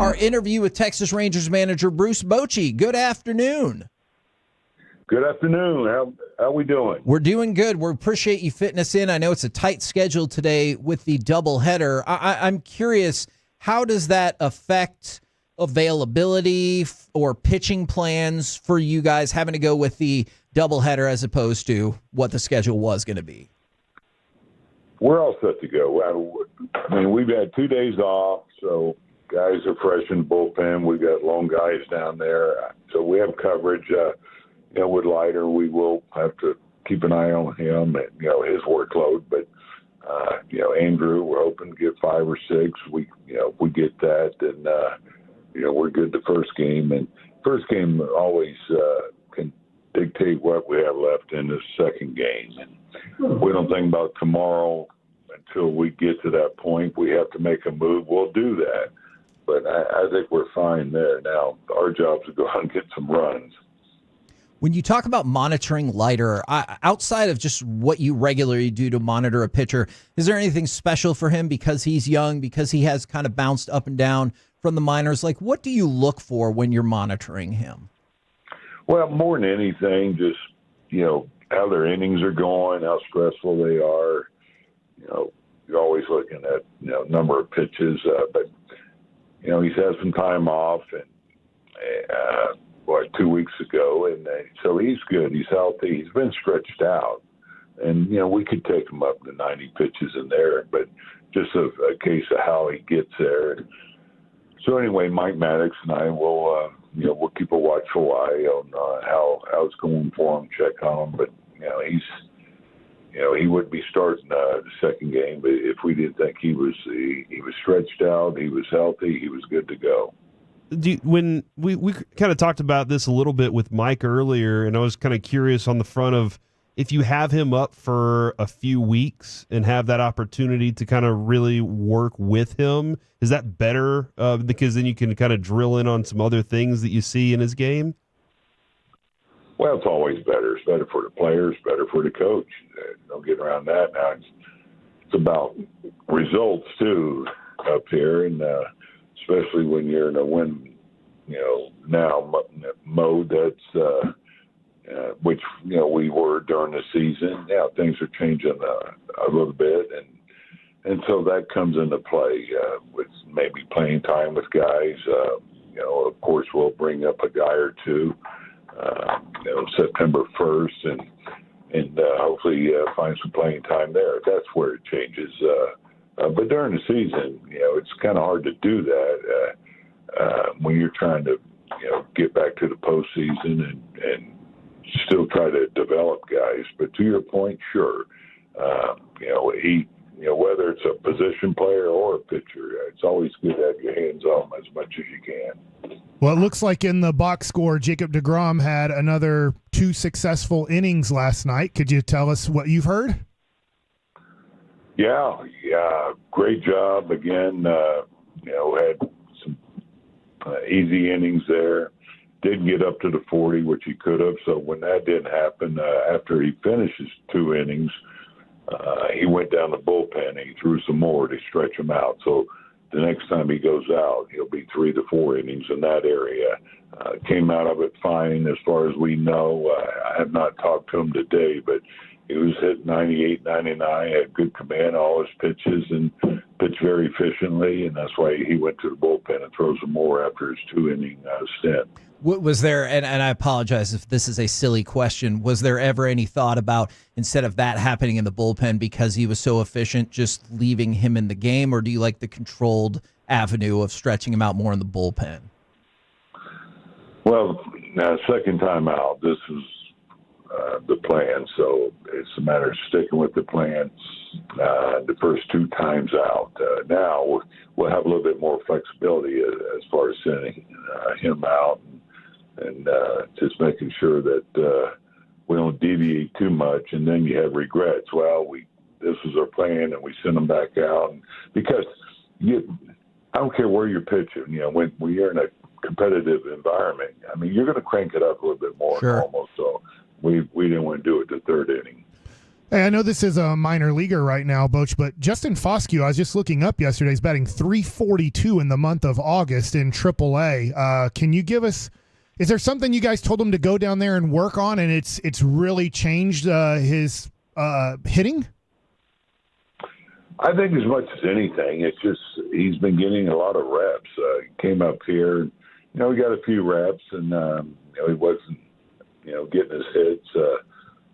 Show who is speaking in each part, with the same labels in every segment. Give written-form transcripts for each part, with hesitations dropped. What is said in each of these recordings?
Speaker 1: our interview with Texas Rangers manager Bruce Bochy. Good afternoon.
Speaker 2: Good afternoon. How we doing?
Speaker 1: We're doing good. We appreciate you fitting us in. I know it's a tight schedule today with the doubleheader. I'm curious, how does that affect availability or pitching plans for you guys having to go with the doubleheader as opposed to what the schedule was going to be?
Speaker 2: We're all set to go. I mean, we've had 2 days off, so guys are fresh in the bullpen. We've got lone guys down there, so we have coverage. With Leiter, we will have to keep an eye on him and his workload. But Andrew, we're hoping to get 5 or 6. If we get that, then we're good the first game. And first game always can dictate what we have left in the second game. And we don't think about tomorrow until we get to that point. We have to make a move. We'll do that. But I think we're fine there. Now, our job is to go out and get some runs.
Speaker 1: When you talk about monitoring Leiter, outside of just what you regularly do to monitor a pitcher, is there anything special for him because he's young, because he has kind of bounced up and down from the minors? Like, what do you look for when you're monitoring him?
Speaker 2: Well, more than anything, just, how their innings are going, how stressful they are. You're always looking at, number of pitches. But, he's had some time off and, 2 weeks ago, and so he's good. He's healthy. He's been stretched out, and we could take him up to 90 pitches in there, but just a case of how he gets there. So anyway, Mike Maddox and I will we'll keep a watchful eye on how it's going for him, check on him. But he would be starting the second game, but if we didn't think he was stretched out, he was healthy, he was good to go.
Speaker 3: When we kind of talked about this a little bit with Mike earlier, and I was kind of curious on the front of if you have him up for a few weeks and have that opportunity to kind of really work with him, is that better because then you can kind of drill in on some other things that you see in his game?
Speaker 2: Well, it's always better. It's better for the players, better for the coach. Don't get around that. Now it's about results too up here, and especially when you're in a win, now mode. That's which we were during the season. Now things are changing a little bit, and so that comes into play with maybe playing time with guys. Of course, we'll bring up a guy or two. September 1st, and hopefully find some playing time there. That's where it changes. But during the season, it's kind of hard to do that when you're trying to, get back to the postseason and still try to develop guys. But to your point, sure, whether it's a position player or a pitcher, it's always good to have your hands on them as much as you can.
Speaker 4: Well, it looks like in the box score, Jacob deGrom had another 2 successful innings last night. Could you tell us what you've heard?
Speaker 2: Yeah, great job again. Had some easy innings there. Didn't get up to the 40, which he could have. So when that didn't happen, after he finishes 2 innings, he went down the bullpen and he threw some more to stretch him out. So the next time he goes out, he'll be 3 to 4 innings in that area. Came out of it fine as far as we know. I have not talked to him today, but he was hit 98, 99, had good command, all his pitches, and pitched very efficiently, and that's why he went to the bullpen and throws some more after his 2-inning stint.
Speaker 1: Was there, and I apologize if this is a silly question, was there ever any thought about, instead of that happening in the bullpen because he was so efficient, just leaving him in the game, or do you like the controlled avenue of stretching him out more in the bullpen?
Speaker 2: Well, now, second time out, this is the plan, so it's a matter of sticking with the plan the first 2 times out. Now we'll have a little bit more flexibility as far as sending him out and just making sure that we don't deviate too much, and then you have regrets. Well, this was our plan, and we send them back out because I don't care where you're pitching. When you're in a competitive environment, I mean, you're going to crank it up a little bit more.
Speaker 1: Sure.
Speaker 2: Almost. So we didn't want to do it the 3rd inning.
Speaker 4: Hey, I know this is a minor leaguer right now, Boch, but Justin Foscue, I was just looking up yesterday, he's batting .342 in the month of August in AAA. Can you give us, is there something you guys told him to go down there and work on, and it's really changed his hitting?
Speaker 2: I think as much as anything, it's just he's been getting a lot of reps. He came up here, he got a few reps, and he wasn't, getting his hits.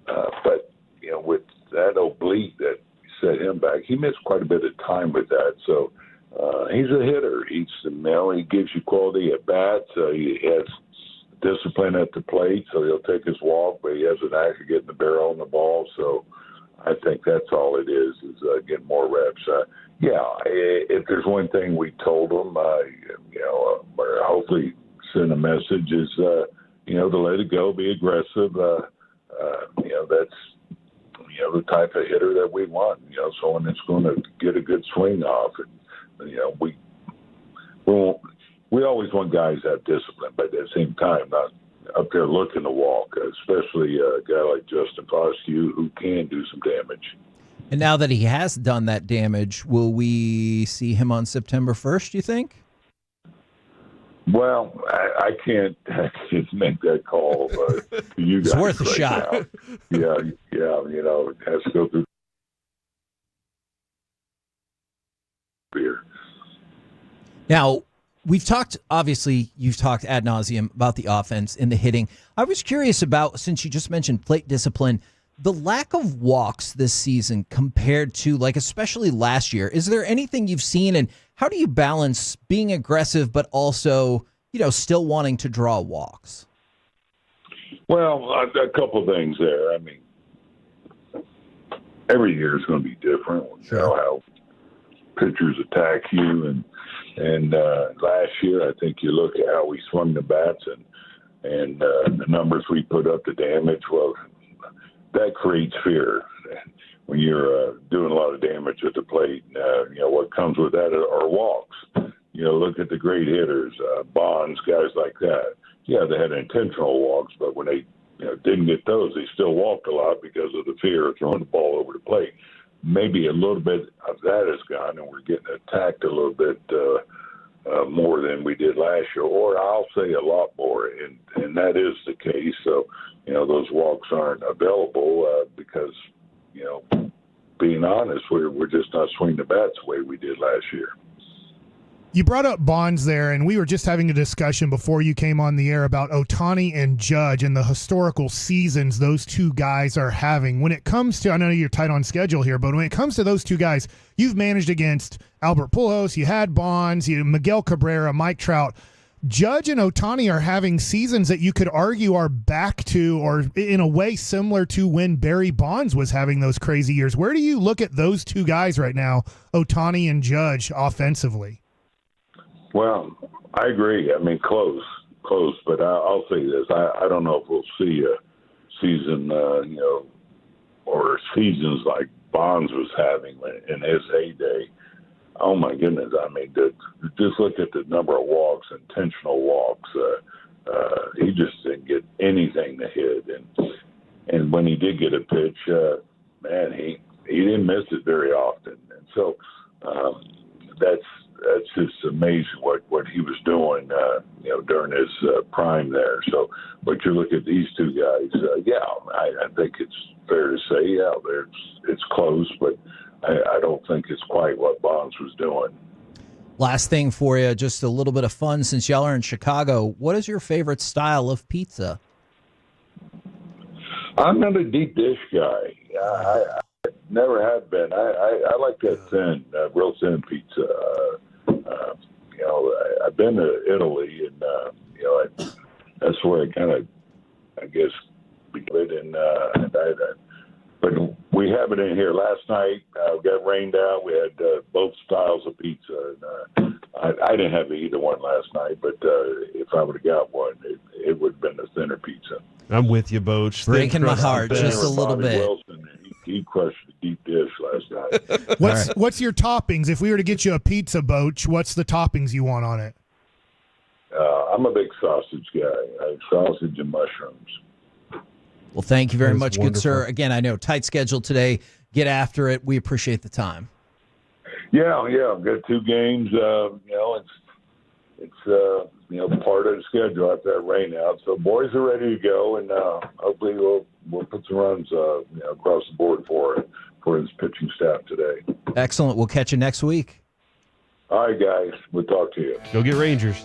Speaker 2: But with that oblique that set him back, he missed quite a bit of time with that. So he's a hitter. He gives you quality at bats. He has discipline at the plate, so he'll take his walk, but he has an act of getting the barrel on the ball. So I think that's all it is getting more reps. If there's one thing we told him, or hopefully send a message is, to let it go, be aggressive. That's, the type of hitter that we want, someone that's going to get a good swing off. And, we always want guys to have discipline, but at the same time, not up there looking to walk, especially a guy like Justin Foscue who can do some damage.
Speaker 1: And now that he has done that damage, will we see him on September 1st, do you think?
Speaker 2: Well, I can't make that call to you guys.
Speaker 1: It's worth a
Speaker 2: right
Speaker 1: shot.
Speaker 2: Now. It has to go through beer.
Speaker 1: Now, you've talked ad nauseum about the offense and the hitting. I was curious about, since you just mentioned plate discipline, the lack of walks this season compared to, especially last year. Is there anything you've seen, and how do you balance being aggressive but also, still wanting to draw walks?
Speaker 2: Well, a couple of things there. I mean, every year is going to be different.
Speaker 1: Sure.
Speaker 2: You know how pitchers attack you, and last year I think you look at how we swung the bats and the numbers we put up, the damage. Well, that creates fear when you're doing a lot of damage at the plate. What comes with that are walks. Look at the great hitters, Bonds, guys like that. Yeah, they had intentional walks, but when they didn't get those, they still walked a lot because of the fear of throwing the ball over the plate. Maybe a little bit of that is gone, and we're getting attacked a little bit more than we did last year, or I'll say a lot more, and that is the case. So, those walks aren't available because, being honest, we're just not swinging the bats the way we did last year.
Speaker 4: You brought up Bonds there, and we were just having a discussion before you came on the air about Ohtani and Judge and the historical seasons those two guys are having. When it comes to, I know you're tight on schedule here, but when it comes to those two guys, you've managed against Albert Pujols, you had Bonds, Miguel Cabrera, Mike Trout. Judge and Ohtani are having seasons that you could argue are back to, or in a way similar to when Barry Bonds was having those crazy years. Where do you look at those two guys right now, Ohtani and Judge, offensively?
Speaker 2: Well, I agree. I mean, close, but I'll say this. I don't know if we'll see a season, or seasons like Bonds was having in his heyday. Oh, my goodness. I mean, just look at the number of walks, intentional walks. He just didn't get anything to hit. And when he did get a pitch, he didn't miss it very often. And so that's just amazing what he was doing, during his prime there. So, but you look at these two guys, I think it's fair to say, it's close, but I don't think it's quite what Bonds was doing.
Speaker 1: Last thing for you, just a little bit of fun since y'all are in Chicago. What is your favorite style of pizza?
Speaker 2: I'm not a deep dish guy. I never have been. I like that thin, real thin pizza. I've been to Italy, and that's where I kind of, I guess, began. But we have it in here. Last night, we got rained out. We had both styles of pizza. And, I didn't have either one last night, but if I would have got one, it would have been a thinner pizza.
Speaker 3: I'm with you, Boch.
Speaker 1: Breaking my heart just a little bit.
Speaker 2: Wilson, he crushed the deep dish last night.
Speaker 4: What's your toppings? If we were to get you a pizza, Boch, what's the toppings you want on it?
Speaker 2: I'm a big sausage guy. Sausage and mushrooms.
Speaker 1: Well, thank you very
Speaker 3: That is
Speaker 1: much, good
Speaker 3: wonderful.
Speaker 1: sir. Again, I know tight schedule today. Get after it. We appreciate the time.
Speaker 2: Yeah. I've got 2 games. It's part of the schedule after that rain out. So boys are ready to go, and hopefully we'll put some runs across the board for this pitching staff today.
Speaker 1: Excellent. We'll catch you next week.
Speaker 2: All right, guys. We'll talk to you.
Speaker 3: Go get Rangers.